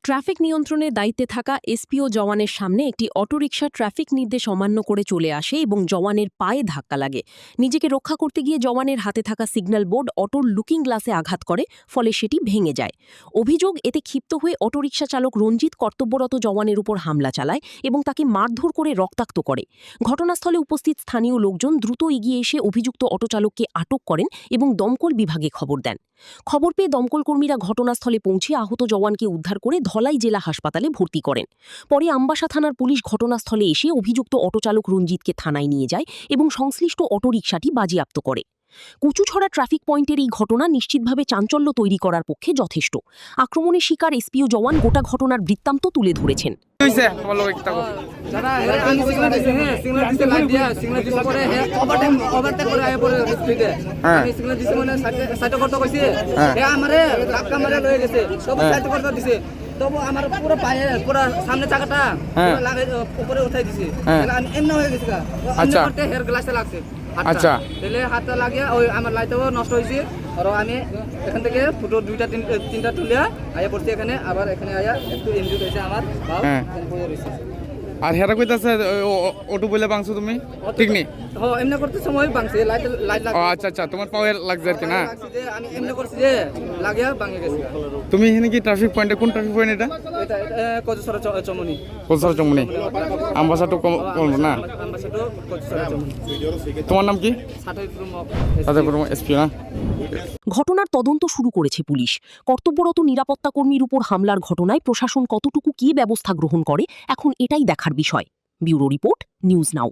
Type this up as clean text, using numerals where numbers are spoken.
Traffic নিয়ন্ত্রণের দায়িত্বে থাকা এসপিও জওয়ানের সামনে একটি অটোরিকশা ট্রাফিক নির্দেশ অমান্য করে চলে আসে এবং জওয়ানের পায়ে ধাক্কা লাগে। নিজেকে রক্ষা করতে গিয়ে জওয়ানের হাতে থাকা সিগন্যাল বোর্ড অটোর লুকিং গ্লাসে আঘাত করে, ফলে সেটি ভেঙে যায়। অভিযোগ, এতে ক্ষিপ্ত হয়ে অটোরিকশা চালক রঞ্জিত কর্তব্যরত জওয়ানের উপর হামলা চালায় এবং তাকে মারধর করে রক্তাক্ত করে। ঘটনাস্থলে উপস্থিত স্থানীয় লোকজন দ্রুত এগিয়ে এসে অভিযুক্ত অটোচালককে আটক করেন এবং দমকল বিভাগে খবর দেন। খবর পেয়ে দমকল কর্মীরা ঘটনাস্থলে পৌঁছে আহত জওয়ানকে উদ্ধার করে ধলাই জেলা হাসপাতালে ভর্তি করেন। পরে আমবাসা থানার পুলিশ ঘটনাস্থলে এসে অভিযুক্ত অটোচালক রঞ্জিতকে থানায় নিয়ে যায় এবং সংশ্লিষ্ট অটোরিকশাটি বাজেয়াপ্ত করে। কুচুছড়া ট্রাফিক পয়েন্টের এই ঘটনা নিশ্চিতভাবে চাঞ্চল্য তৈরি করার পক্ষে যথেষ্ট। আক্রমণের শিকার এসপিও জওয়ান গোটা ঘটনার বৃত্তান্ত তুলে ধরেছেন। তবু আমার পুরো পায়ে পুরো সামনে চাকাটা উপরে উঠাই দিছে, আমি এমন হয়ে গেছি। আচ্ছা, হেয়ার গ্লাসে লাগছে। আচ্ছা, তাহলে হাতটা লাগিয়ে ওই আমার লাইটটাও নষ্ট হয়েছে। আর আমি এখান থেকে ফুটো দুইটা তিনটা তুলিয়া আয়া পড়ছি এখানে, আবার এখানে আয়া একটু ইনজুরি হয়েছে আমার। আর হেরা কইতাছে অটো বলে বাংছো তুমি ঠিক নি? হ্যাঁ, এমনি করতে সময় বাংছে, লাইট ও আচ্ছা আচ্ছা, তোমার পাওয়ার লাগছে আর কি না? আমি এমনি করছি যে লাগিয়া ভাঙে গেছে। তুমি এখানে কি ট্রাফিক পয়েন্টে, কোন ট্রাফিক পয়েন্ট এটা? এটা কচুছড়া চমনি। কচুছড়া চমনি, আমবাসা টু কোন না? আমবাসা টু কচুছড়া চমনি। তোমার নাম কি? সাথে এসপি না? ঘটনার তদন্ত শুরু করেছে পুলিশ। কর্তব্যরত নিরাপত্তা কর্মীর উপর হামলার ঘটনায় প্রশাসন কতটুকু কী ব্যবস্থা গ্রহণ করে, এখন এটাই দেখার বিষয়। Bureau report, news now.